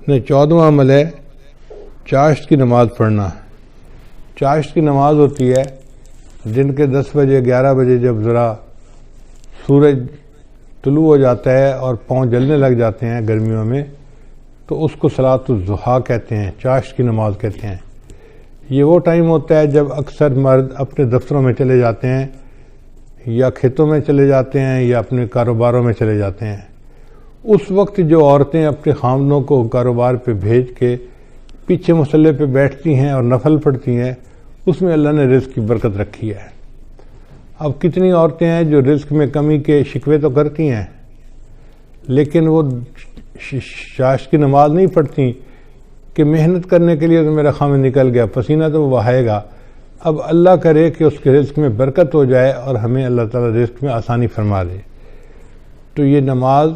14واں عمل ہے چاشت کی نماز پڑھنا۔ چاشت کی نماز ہوتی ہے دن کے 10 بجے 11 بجے جب ذرا سورج طلوع ہو جاتا ہے اور پاؤں جلنے لگ جاتے ہیں گرمیوں میں، تو اس کو صلاۃ الضحیٰ کہتے ہیں، چاشت کی نماز کہتے ہیں۔ یہ وہ ٹائم ہوتا ہے جب اکثر مرد اپنے دفتروں میں چلے جاتے ہیں یا کھیتوں میں چلے جاتے ہیں یا اپنے کاروباروں میں چلے جاتے ہیں۔ اس وقت جو عورتیں اپنے خامدوں کو کاروبار پہ بھیج کے پیچھے مصلی پہ بیٹھتی ہیں اور نفل پڑھتی ہیں، اس میں اللہ نے رزق کی برکت رکھی ہے۔ اب کتنی عورتیں ہیں جو رزق میں کمی کے شکوے تو کرتی ہیں، لیکن وہ چاشت کی نماز نہیں پڑھتی کہ محنت کرنے کے لیے تو میرا خامد نکل گیا، پسینہ تو وہ بہائے گا، اب اللہ کرے کہ اس کے رزق میں برکت ہو جائے اور ہمیں اللہ تعالیٰ رزق میں آسانی فرما دے۔ تو یہ نماز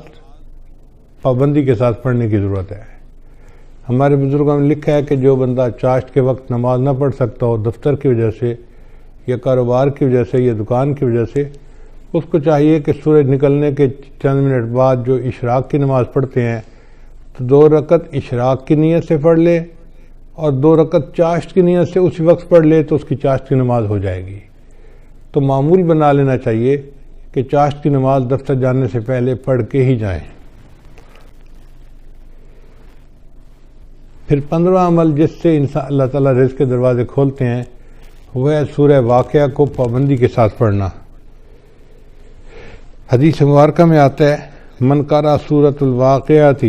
پابندی کے ساتھ پڑھنے کی ضرورت ہے۔ ہمارے بزرگوں نے لکھا ہے کہ جو بندہ چاشت کے وقت نماز نہ پڑھ سکتا ہو دفتر کی وجہ سے یا کاروبار کی وجہ سے یا دکان کی وجہ سے، اس کو چاہیے کہ سورج نکلنے کے چند منٹ بعد جو اشراق کی نماز پڑھتے ہیں تو 2 رکعت اشراق کی نیت سے پڑھ لے اور 2 رکعت چاشت کی نیت سے اسی وقت پڑھ لے تو اس کی چاشت کی نماز ہو جائے گی۔ تو معمول بنا لینا چاہیے کہ چاشت کی نماز دفتر جانے سے پہلے پڑھ کے ہی جائیں۔ پھر 15واں عمل جس سے انسان اللہ تعالیٰ رزق کے دروازے کھولتے ہیں وہ ہے سورہ واقعہ کو پابندی کے ساتھ پڑھنا۔ حدیث مبارکہ میں آتا ہے من قرأ سورۃ الواقعۃ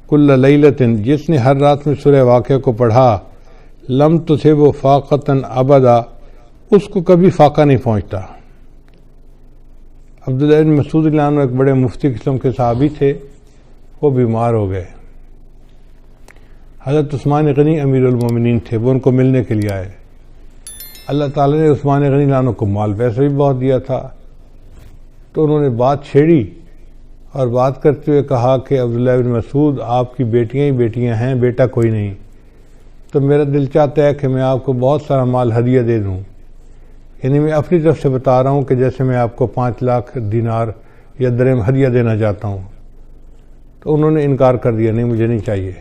کل لیلۃ، جس نے ہر رات میں سورہ واقعہ کو پڑھا، لم تصبہ فاقۃ ابدا، اس کو کبھی فاقہ نہیں پہنچتا۔ عبداللہ بن مسعود رضی اللہ عنہ ایک بڑے مفتی قسم کے صحابی تھے، وہ بیمار ہو گئے۔ حضرت عثمان غنی امیر المومنین تھے، وہ ان کو ملنے کے لیے آئے۔ اللہ تعالیٰ نے عثمان غنی رضی اللہ عنہ کو مال پیسہ بھی بہت دیا تھا، تو انہوں نے بات چھیڑی اور بات کرتے ہوئے کہا کہ عبداللہ بن مسعود آپ کی بیٹیاں ہی بیٹیاں ہیں، بیٹا کوئی نہیں، تو میرا دل چاہتا ہے کہ میں آپ کو بہت سارا مال ہدیہ دے دوں، یعنی میں اپنی طرف سے بتا رہا ہوں کہ جیسے میں آپ کو 5 لاکھ دینار یا درہم ہدیہ دینا چاہتا ہوں۔ تو انہوں نے انکار کر دیا، نہیں مجھے نہیں چاہیے۔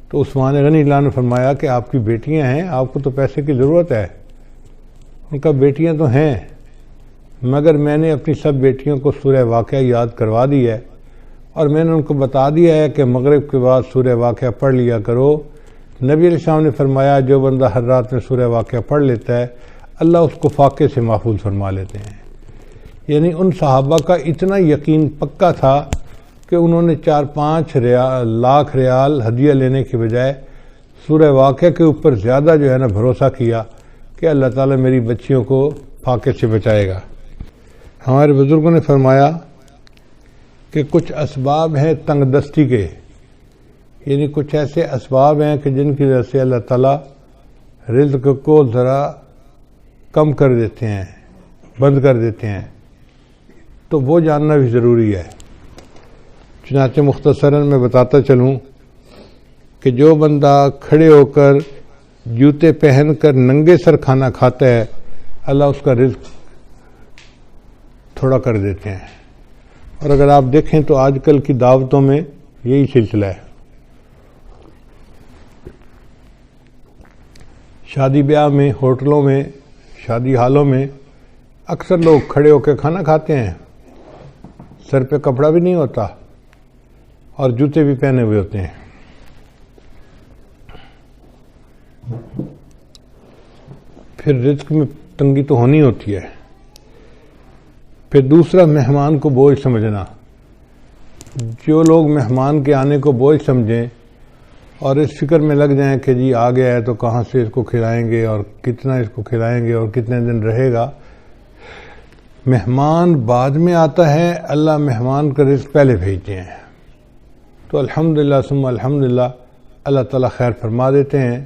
تو عثمان غنی اللہ نے فرمایا کہ آپ کی بیٹیاں ہیں، آپ کو تو پیسے کی ضرورت ہے۔ ان کا بیٹیاں تو ہیں، مگر میں نے اپنی سب بیٹیوں کو سورہ واقعہ یاد کروا دی ہے اور میں نے ان کو بتا دیا ہے کہ مغرب کے بعد سورہ واقعہ پڑھ لیا کرو۔ نبی علیہ السلام نے فرمایا جو بندہ ہر رات میں سورہ واقعہ پڑھ لیتا ہے اللہ اس کو فاقے سے محفوظ فرما لیتے ہیں۔ یعنی ان صحابہ کا اتنا یقین پکا تھا کہ انہوں نے 4-5 لاکھ ریال ہدیہ لینے کے بجائے سورہ واقعہ کے اوپر زیادہ جو ہے نا بھروسہ کیا کہ اللہ تعالیٰ میری بچیوں کو فاقے سے بچائے گا۔ ہمارے بزرگوں نے فرمایا کہ کچھ اسباب ہیں تنگ دستی کے، یعنی کچھ ایسے اسباب ہیں کہ جن کی وجہ سے اللہ تعالیٰ رزق کو ذرا کم کر دیتے ہیں، بند کر دیتے ہیں، تو وہ جاننا بھی ضروری ہے۔ چنانچہ مختصراً میں بتاتا چلوں کہ جو بندہ کھڑے ہو کر جوتے پہن کر ننگے سر کھانا کھاتا ہے اللہ اس کا رزق تھوڑا کر دیتے ہیں۔ اور اگر آپ دیکھیں تو آج کل کی دعوتوں میں یہی سلسلہ ہے۔ شادی بیاہ میں، ہوٹلوں میں، شادی ہالوں میں اکثر لوگ کھڑے ہو کے کھانا کھاتے ہیں، سر پہ کپڑا بھی نہیں ہوتا اور جوتے بھی پہنے ہوئے ہوتے ہیں۔ پھر رزق میں تنگی تو ہونی ہوتی ہے۔ پھر دوسرا مہمان کو بوجھ سمجھنا۔ جو لوگ مہمان کے آنے کو بوجھ سمجھیں اور اس فکر میں لگ جائیں کہ جی آ گیا ہے تو کہاں سے اس کو کھلائیں گے اور کتنا اس کو کھلائیں گے اور کتنے دن رہے گا، مہمان بعد میں آتا ہے، اللہ مہمان کا رزق پہلے بھیجتے ہیں، تو الحمدللہ ثم الحمدللہ اللہ تعالیٰ خیر فرما دیتے ہیں۔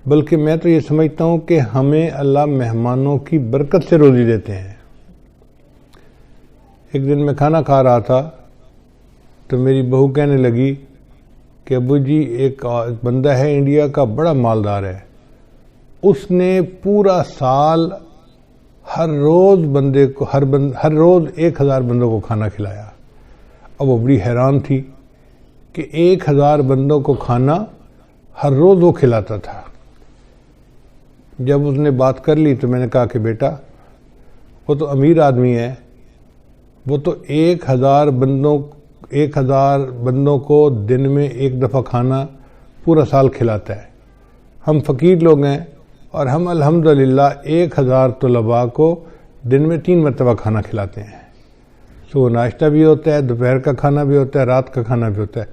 بلکہ میں تو یہ سمجھتا ہوں کہ ہمیں اللہ مہمانوں کی برکت سے روزی دیتے ہیں۔ ایک دن میں کھانا کھا رہا تھا تو میری بہو کہنے لگی کہ ابو جی ایک بندہ ہے انڈیا کا، بڑا مالدار ہے، اس نے پورا سال ہر روز بندے کو ہر روز 1000 بندوں کو کھانا کھلایا۔ اب وہ بڑی حیران تھی کہ 1000 بندوں کو کھانا ہر روز وہ کھلاتا تھا۔ جب اس نے بات کر لی تو میں نے کہا کہ بیٹا وہ تو امیر آدمی ہے، وہ تو 1000 بندوں کو دن میں ایک دفعہ کھانا پورا سال کھلاتا ہے۔ ہم فقیر لوگ ہیں اور ہم الحمدللہ 1000 طلباء کو دن میں 3 مرتبہ کھانا کھلاتے ہیں۔ صبح ناشتہ بھی ہوتا ہے، دوپہر کا کھانا بھی ہوتا ہے، رات کا کھانا بھی ہوتا ہے،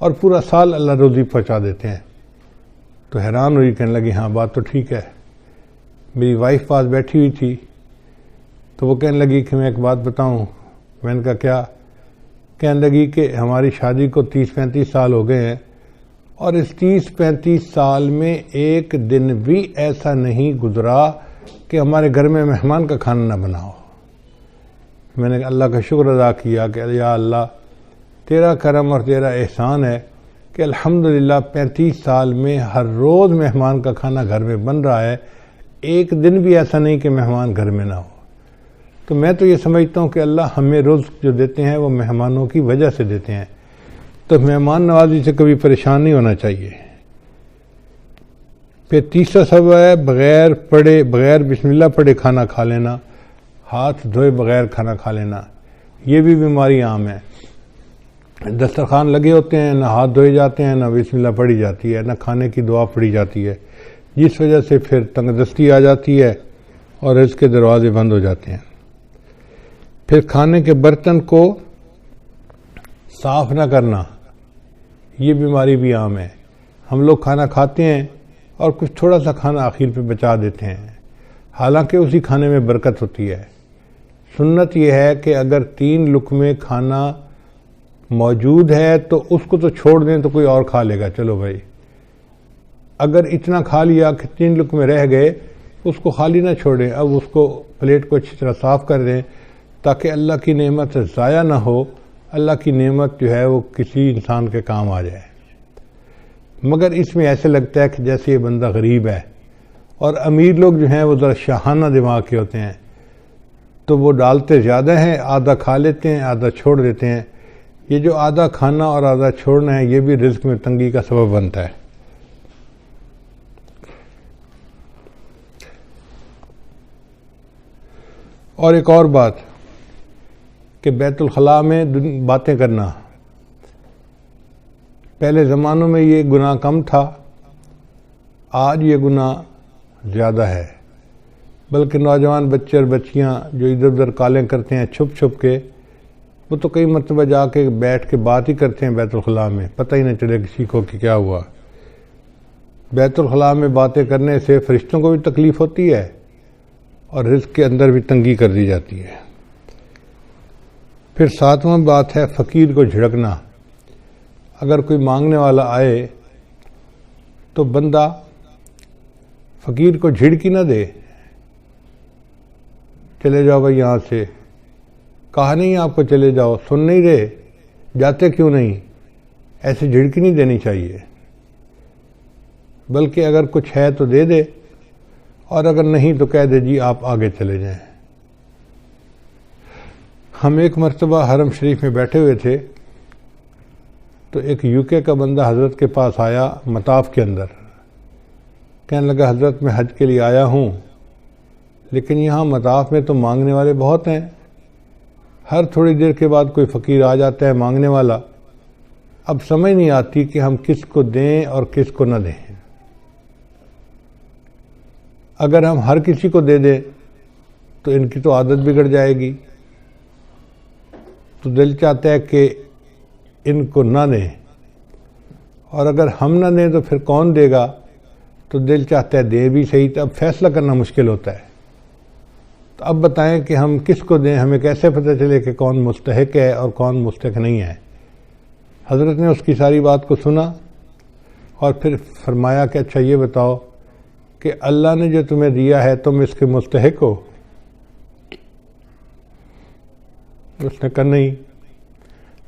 اور پورا سال اللہ روزی پہنچا دیتے ہیں۔ تو حیران ہوئی، کہنے لگی ہاں بات تو ٹھیک ہے۔ میری وائف پاس بیٹھی ہوئی تھی تو وہ کہنے لگی کہ میں ایک بات بتاؤں۔ میں نے کہا کیا؟ کہنے لگی کہ ہماری شادی کو 30-35 سال ہو گئے ہیں، اور اس 30-35 سال میں ایک دن بھی ایسا نہیں گزرا کہ ہمارے گھر میں مہمان کا کھانا نہ بنا ہو۔ میں نے اللہ کا شکر ادا کیا کہ یا اللہ تیرا کرم اور تیرا احسان ہے کہ الحمدللہ 35 سال میں ہر روز مہمان کا کھانا گھر میں بن رہا ہے، ایک دن بھی ایسا نہیں کہ مہمان گھر میں نہ ہو۔ تو میں تو یہ سمجھتا ہوں کہ اللہ ہمیں رزق جو دیتے ہیں وہ مہمانوں کی وجہ سے دیتے ہیں، تو مہمان نوازی سے کبھی پریشان نہیں ہونا چاہیے۔ پھر تیسرا سبب ہے بغیر بسم اللہ پڑھے کھانا کھا لینا، ہاتھ دھوئے بغیر کھانا کھا لینا، یہ بھی بیماری عام ہے۔ دسترخوان لگے ہوتے ہیں، نہ ہاتھ دھوئے جاتے ہیں، نہ بسم اللہ پڑھی جاتی ہے، نہ کھانے کی دعا پڑھی جاتی ہے، جس وجہ سے پھر تنگ دستی آ جاتی ہے اور رزق کے دروازے بند ہو جاتے ہیں۔ پھر کھانے کے برتن کو صاف نہ کرنا، یہ بیماری بھی عام ہے۔ ہم لوگ کھانا کھاتے ہیں اور کچھ تھوڑا سا کھانا آخر پہ بچا دیتے ہیں، حالانکہ اسی کھانے میں برکت ہوتی ہے۔ سنت یہ ہے کہ اگر 3 لقمے کھانا موجود ہے تو اس کو تو چھوڑ دیں تو کوئی اور کھا لے گا، چلو بھائی۔ اگر اتنا کھا لیا کہ 3 لقمے رہ گئے، اس کو خالی نہ چھوڑیں، اب اس کو پلیٹ کو اچھی طرح صاف کر دیں تاکہ اللہ کی نعمت ضائع نہ ہو، اللہ کی نعمت جو ہے وہ کسی انسان کے کام آ جائے۔ مگر اس میں ایسے لگتا ہے کہ جیسے یہ بندہ غریب ہے، اور امیر لوگ جو ہیں وہ ذرا شاہانہ دماغ کے ہوتے ہیں، تو وہ ڈالتے زیادہ ہیں، آدھا کھا لیتے ہیں، آدھا چھوڑ دیتے ہیں۔ یہ جو آدھا کھانا اور آدھا چھوڑنا ہے یہ بھی رزق میں تنگی کا سبب بنتا ہے۔ اور ایک اور بات کہ بیت الخلاء میں باتیں کرنا، پہلے زمانوں میں یہ گناہ کم تھا، آج یہ گناہ زیادہ ہے، بلکہ نوجوان بچے اور بچیاں جو ادھر ادھر کالیں کرتے ہیں چھپ چھپ کے، وہ تو کئی مرتبہ جا کے بیٹھ کے بات ہی کرتے ہیں بیت الخلاء میں، پتہ ہی نہیں چلے کسی کو کہ کیا ہوا۔ بیت الخلاء میں باتیں کرنے سے فرشتوں کو بھی تکلیف ہوتی ہے اور رزق کے اندر بھی تنگی کر دی جاتی ہے۔ پھر 7واں بات ہے فقیر کو جھڑکنا۔ اگر کوئی مانگنے والا آئے تو بندہ فقیر کو جھڑکی نہ دے، چلے جاؤ بھائی یہاں سے، کہا نہیں آپ کو چلے جاؤ، سن نہیں رہے، جاتے کیوں نہیں، ایسے جھڑکی نہیں دینی چاہیے، بلکہ اگر کچھ ہے تو دے دے، اور اگر نہیں تو کہہ دے جی آپ آگے چلے جائیں۔ ہم ایک مرتبہ حرم شریف میں بیٹھے ہوئے تھے تو ایک UK کا بندہ حضرت کے پاس آیا مطاف کے اندر، کہنے لگا حضرت میں حج کے لیے آیا ہوں، لیکن یہاں مطاف میں تو مانگنے والے بہت ہیں، ہر تھوڑی دیر کے بعد کوئی فقیر آ جاتا ہے مانگنے والا، اب سمجھ نہیں آتی کہ ہم کس کو دیں اور کس کو نہ دیں۔ اگر ہم ہر کسی کو دے دیں تو ان کی تو عادت بگڑ جائے گی، تو دل چاہتا ہے کہ ان کو نہ دیں، اور اگر ہم نہ دیں تو پھر کون دے گا، تو دل چاہتا ہے دے بھی صحیح، تو اب فیصلہ کرنا مشکل ہوتا ہے۔ تو اب بتائیں کہ ہم کس کو دیں، ہمیں کیسے پتہ چلے کہ کون مستحق ہے اور کون مستحق نہیں ہے؟ حضرت نے اس کی ساری بات کو سنا اور پھر فرمایا کہ اچھا یہ بتاؤ کہ اللہ نے جو تمہیں دیا ہے تم اس کے مستحق ہو؟ اس نے کہا نہیں۔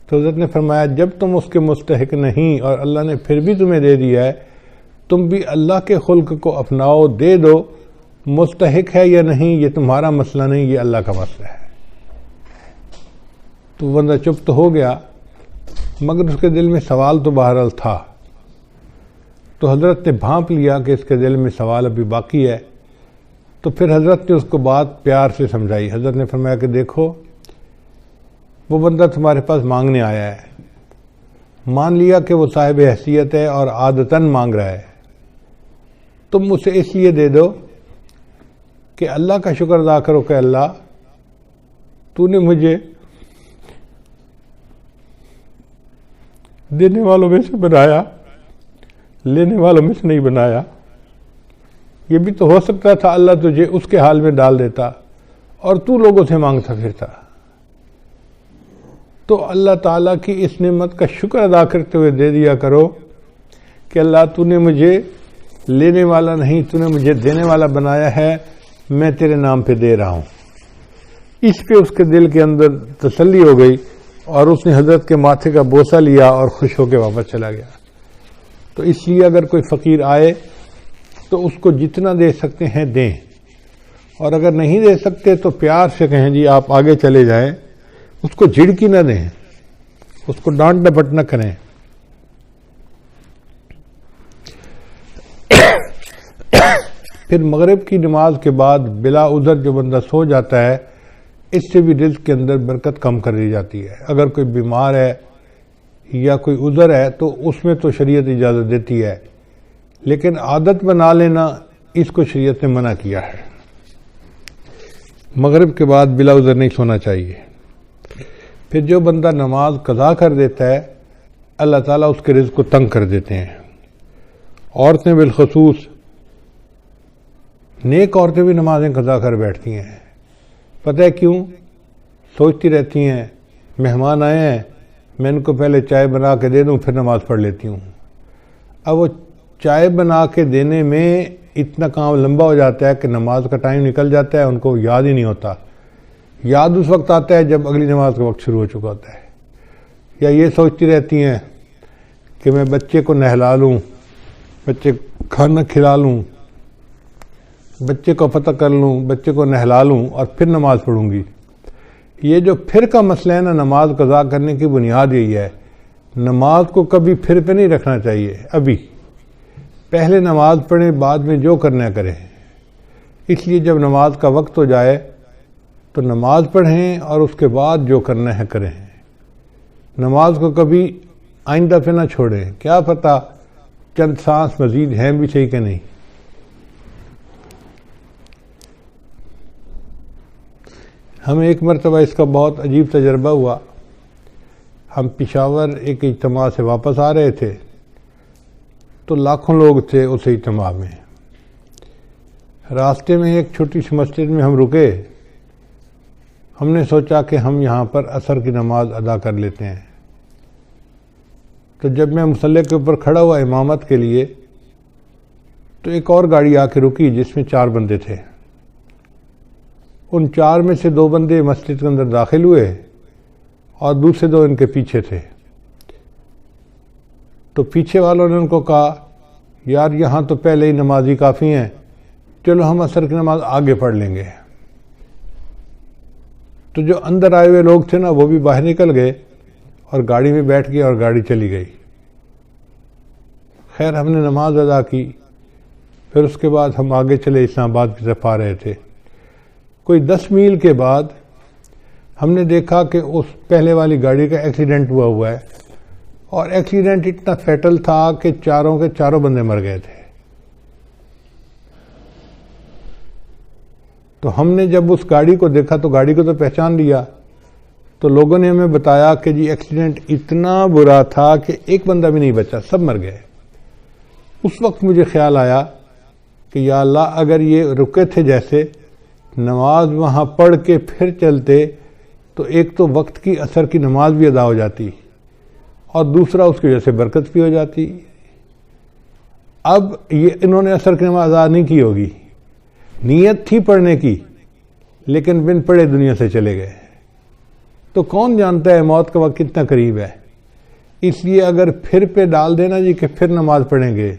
تو حضرت نے فرمایا جب تم اس کے مستحق نہیں اور اللہ نے پھر بھی تمہیں دے دیا ہے، تم بھی اللہ کے خلق کو اپناؤ، دے دو، مستحق ہے یا نہیں یہ تمہارا مسئلہ نہیں، یہ اللہ کا مسئلہ ہے۔ تو بندہ چپ تو ہو گیا، مگر اس کے دل میں سوال تو بہرحال تھا. تو حضرت نے بھانپ لیا کہ اس کے دل میں سوال ابھی باقی ہے. تو پھر حضرت نے اس کو بات پیار سے سمجھائی. حضرت نے فرمایا کہ دیکھو وہ بندہ تمہارے پاس مانگنے آیا ہے، مان لیا کہ وہ صاحب حیثیت ہے اور عادتاً مانگ رہا ہے، تم اسے اس لیے دے دو کہ اللہ کا شکر ادا کرو کہ اللہ تو نے مجھے دینے والوں میں سے بنایا، لینے والوں میں سے نہیں بنایا. یہ بھی تو ہو سکتا تھا اللہ تجھے اس کے حال میں ڈال دیتا اور تو لوگوں سے مانگتا پھرتا. تو اللہ تعالیٰ کی اس نعمت کا شکر ادا کرتے ہوئے دے دیا کرو کہ اللہ تو نے مجھے لینے والا نہیں، تو نے مجھے دینے والا بنایا ہے، میں تیرے نام پہ دے رہا ہوں. اس پہ اس کے دل کے اندر تسلی ہو گئی اور اس نے حضرت کے ماتھے کا بوسہ لیا اور خوش ہو کے واپس چلا گیا. تو اس لیے اگر کوئی فقیر آئے تو اس کو جتنا دے سکتے ہیں دیں، اور اگر نہیں دے سکتے تو پیار سے کہیں جی آپ آگے چلے جائیں. اس کو جھڑکی نہ دیں، اس کو ڈانٹ ڈپٹ نہ کریں. پھر مغرب کی نماز کے بعد بلا عذر جو بندہ سو جاتا ہے، اس سے بھی رزق کے اندر برکت کم کر دی جاتی ہے. اگر کوئی بیمار ہے یا کوئی عذر ہے تو اس میں تو شریعت اجازت دیتی ہے، لیکن عادت بنا لینا اس کو شریعت نے منع کیا ہے. مغرب کے بعد بلا عذر نہیں سونا چاہیے. پھر جو بندہ نماز قضا کر دیتا ہے اللہ تعالیٰ اس کے رزق کو تنگ کر دیتے ہیں. عورتیں بالخصوص، نیک عورتیں بھی نمازیں قضا کر بیٹھتی ہیں. پتہ ہے کیوں؟ سوچتی رہتی ہیں مہمان آئے ہیں، میں ان کو پہلے چائے بنا کے دے دوں پھر نماز پڑھ لیتی ہوں. اب وہ چائے بنا کے دینے میں اتنا کام لمبا ہو جاتا ہے کہ نماز کا ٹائم نکل جاتا ہے، ان کو یاد ہی نہیں ہوتا. یاد اس وقت آتا ہے جب اگلی نماز کا وقت شروع ہو چکا ہوتا ہے. یا یہ سوچتی رہتی ہیں کہ میں بچے کو نہلا لوں، بچے کھانا کھلا لوں، بچے کو پتہ کر لوں، بچے کو نہلا لوں اور پھر نماز پڑھوں گی. یہ جو پھر کا مسئلہ ہے نا، نماز قضا کرنے کی بنیاد یہی ہے. نماز کو کبھی پھر پہ نہیں رکھنا چاہیے. ابھی پہلے نماز پڑھیں، بعد میں جو کرنا کریں. اس لیے جب نماز کا وقت ہو جائے تو نماز پڑھیں اور اس کے بعد جو کرنا ہے کریں. نماز کو کبھی آئندہ پہ نہ چھوڑیں. کیا پتہ چند سانس مزید ہیں بھی صحیح کہ نہیں. ہمیں ایک مرتبہ اس کا بہت عجیب تجربہ ہوا. ہم پشاور ایک اجتماع سے واپس آ رہے تھے تو لاکھوں لوگ تھے اس اجتماع میں. راستے میں ایک چھوٹی سی مسجد میں ہم رکے. ہم نے سوچا کہ ہم یہاں پر عصر کی نماز ادا کر لیتے ہیں. تو جب میں مصلی کے اوپر کھڑا ہوا امامت کے لیے تو ایک اور گاڑی آ کے رکی جس میں 4 بندے تھے. ان 4 میں سے 2 بندے مسجد کے اندر داخل ہوئے اور دوسرے 2 ان کے پیچھے تھے. تو پیچھے والوں نے ان کو کہا یار یہاں تو پہلے ہی نمازی کافی ہیں، چلو ہم عصر کی نماز آگے پڑھ لیں گے. تو جو اندر آئے ہوئے لوگ تھے نا وہ بھی باہر نکل گئے اور گاڑی میں بیٹھ گئے اور گاڑی چلی گئی. خیر ہم نے نماز ادا کی. پھر اس کے بعد ہم آگے چلے، اسلام آباد کی طرف آ رہے تھے. کوئی 10 میل کے بعد ہم نے دیکھا کہ اس پہلے والی گاڑی کا ایکسیڈنٹ ہوا ہے، اور ایکسیڈنٹ اتنا فیٹل تھا کہ چاروں کے چاروں بندے مر گئے تھے. تو ہم نے جب اس گاڑی کو دیکھا تو گاڑی کو تو پہچان لیا. تو لوگوں نے ہمیں بتایا کہ جی ایکسیڈنٹ اتنا برا تھا کہ ایک بندہ بھی نہیں بچا، سب مر گئے. اس وقت مجھے خیال آیا کہ یا اللہ اگر یہ رکے تھے جیسے نماز وہاں پڑھ کے پھر چلتے تو ایک تو وقت کی عصر کی نماز بھی ادا ہو جاتی اور دوسرا اس کی وجہ سے برکت بھی ہو جاتی. اب یہ انہوں نے عصر کی نماز ادا نہیں کی ہوگی، نیت تھی پڑھنے کی لیکن بن پڑھے دنیا سے چلے گئے. تو کون جانتا ہے موت کا وقت کتنا قریب ہے. اس لیے اگر پھر پہ ڈال دینا جی کہ پھر نماز پڑھیں گے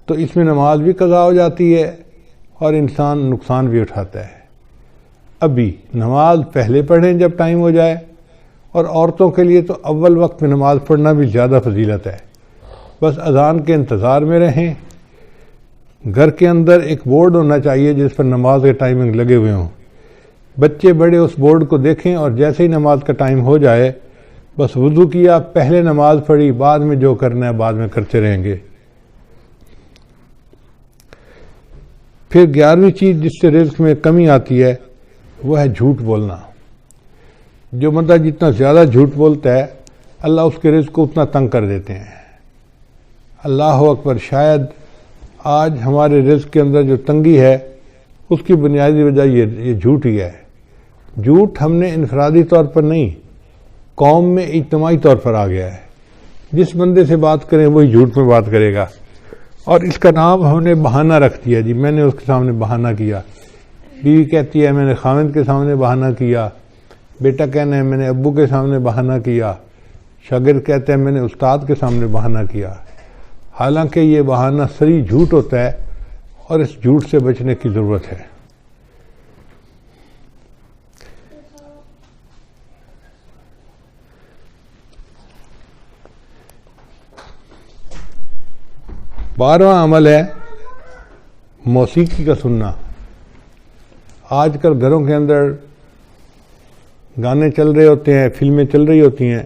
تو اس میں نماز بھی قضا ہو جاتی ہے اور انسان نقصان بھی اٹھاتا ہے. ابھی نماز پہلے پڑھیں جب ٹائم ہو جائے اور عورتوں کے لیے تو اول وقت میں نماز پڑھنا بھی زیادہ فضیلت ہے. بس اذان کے انتظار میں رہیں. گھر کے اندر ایک بورڈ ہونا چاہیے جس پر نماز کے ٹائمنگ لگے ہوئے ہوں. بچے بڑے اس بورڈ کو دیکھیں اور جیسے ہی نماز کا ٹائم ہو جائے بس وضو کیا، پہلے نماز پڑھی، بعد میں جو کرنا ہے بعد میں کرتے رہیں گے. پھر 11ویں چیز جس سے رزق میں کمی آتی ہے وہ ہے جھوٹ بولنا. جو بندہ جتنا زیادہ جھوٹ بولتا ہے اللہ اس کے رزق کو اتنا تنگ کر دیتے ہیں. اللہ اکبر. شاید آج ہمارے رزق کے اندر جو تنگی ہے اس کی بنیادی وجہ یہ جھوٹ ہی ہے. جھوٹ ہم نے انفرادی طور پر نہیں، قوم میں اجتماعی طور پر آ گیا ہے. جس بندے سے بات کریں وہی جھوٹ میں بات کرے گا، اور اس کا نام ہم نے بہانہ رکھ دیا. جی میں نے اس کے سامنے بہانہ کیا. بیوی کہتی ہے میں نے خاوند کے سامنے بہانہ کیا. بیٹا کہنا ہے میں نے ابو کے سامنے بہانہ کیا. شاگرد کہتے ہیں میں نے استاد کے سامنے بہانہ کیا. حالانکہ یہ بہانہ صریح جھوٹ ہوتا ہے اور اس جھوٹ سے بچنے کی ضرورت ہے. بارہواں عمل ہے موسیقی کا سننا. آج کل گھروں کے اندر گانے چل رہے ہوتے ہیں، فلمیں چل رہی ہوتی ہیں،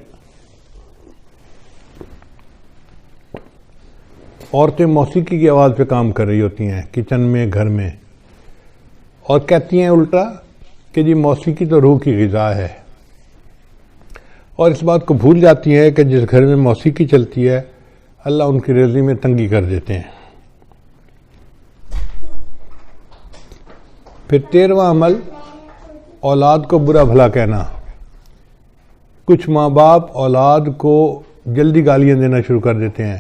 عورتیں موسیقی کی آواز پہ کام کر رہی ہوتی ہیں کچن میں، گھر میں، اور کہتی ہیں الٹا کہ جی موسیقی تو روح کی غذا ہے، اور اس بات کو بھول جاتی ہیں کہ جس گھر میں موسیقی چلتی ہے اللہ ان کی رزق میں تنگی کر دیتے ہیں. پھر 13واں عمل اولاد کو برا بھلا کہنا. کچھ ماں باپ اولاد کو جلدی گالیاں دینا شروع کر دیتے ہیں،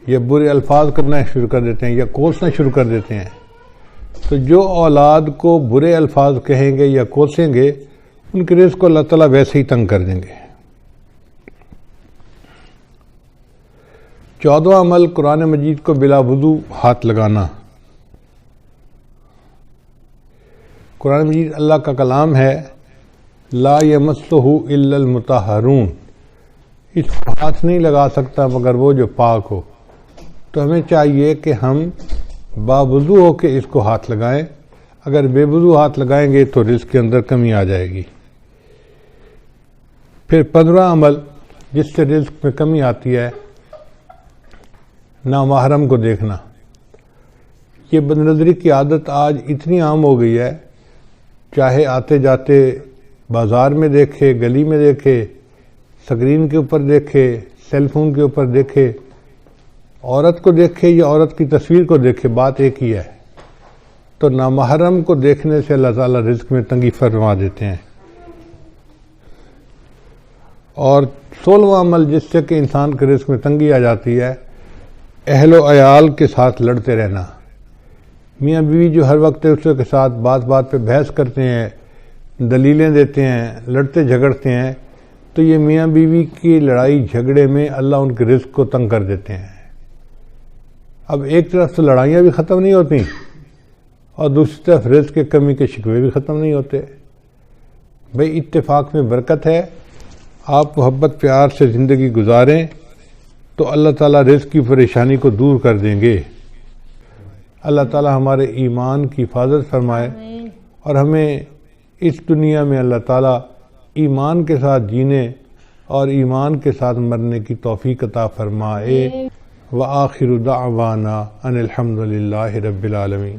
یا برے الفاظ کرنا شروع کر دیتے ہیں، یا کوسنا شروع کر دیتے ہیں. تو جو اولاد کو برے الفاظ کہیں گے یا کوسیں گے ان کے رزق کو اللہ تعالیٰ ویسے ہی تنگ کر دیں گے. 14واں عمل قرآن مجید کو بلا وضو ہاتھ لگانا. قرآن مجید اللہ کا کلام ہے، لا یمسہ الا المطہرون. اس کو ہاتھ نہیں لگا سکتا مگر وہ جو پاک ہو. تو ہمیں چاہیے کہ ہم باوضو ہو کے اس کو ہاتھ لگائیں. اگر بے وضو ہاتھ لگائیں گے تو رزق کے اندر کمی آ جائے گی. پھر 15واں عمل جس سے رزق میں کمی آتی ہے نامحرم کو دیکھنا. یہ بد نظری کی عادت آج اتنی عام ہو گئی ہے، چاہے آتے جاتے بازار میں دیکھے، گلی میں دیکھے، سکرین کے اوپر دیکھے، سیل فون کے اوپر دیکھے، عورت کو دیکھے یا عورت کی تصویر کو دیکھے، بات ایک ہی ہے. تو نامحرم کو دیکھنے سے اللہ تعالیٰ رزق میں تنگی فرما دیتے ہیں. اور 16واں عمل جس سے کہ انسان کے رزق میں تنگی آ جاتی ہے اہل و عیال کے ساتھ لڑتے رہنا. میاں بیوی جو ہر وقت ایک دوسرے کے ساتھ بات بات پہ بحث کرتے ہیں، دلیلیں دیتے ہیں، لڑتے جھگڑتے ہیں، تو یہ میاں بیوی کی لڑائی جھگڑے میں اللہ ان کے رزق کو تنگ کر دیتے ہیں. اب ایک طرف سے لڑائیاں بھی ختم نہیں ہوتی اور دوسری طرف رزق کی کمی کے شکوے بھی ختم نہیں ہوتے. بھئی اتفاق میں برکت ہے. آپ محبت پیار سے زندگی گزاریں تو اللہ تعالیٰ رزق کی پریشانی کو دور کر دیں گے. اللہ تعالیٰ ہمارے ایمان کی حفاظت فرمائے اور ہمیں اس دنیا میں اللہ تعالیٰ ایمان کے ساتھ جینے اور ایمان کے ساتھ مرنے کی توفیق عطا فرمائے. وآخر دعوانا ان الحمد للہ رب العالمین.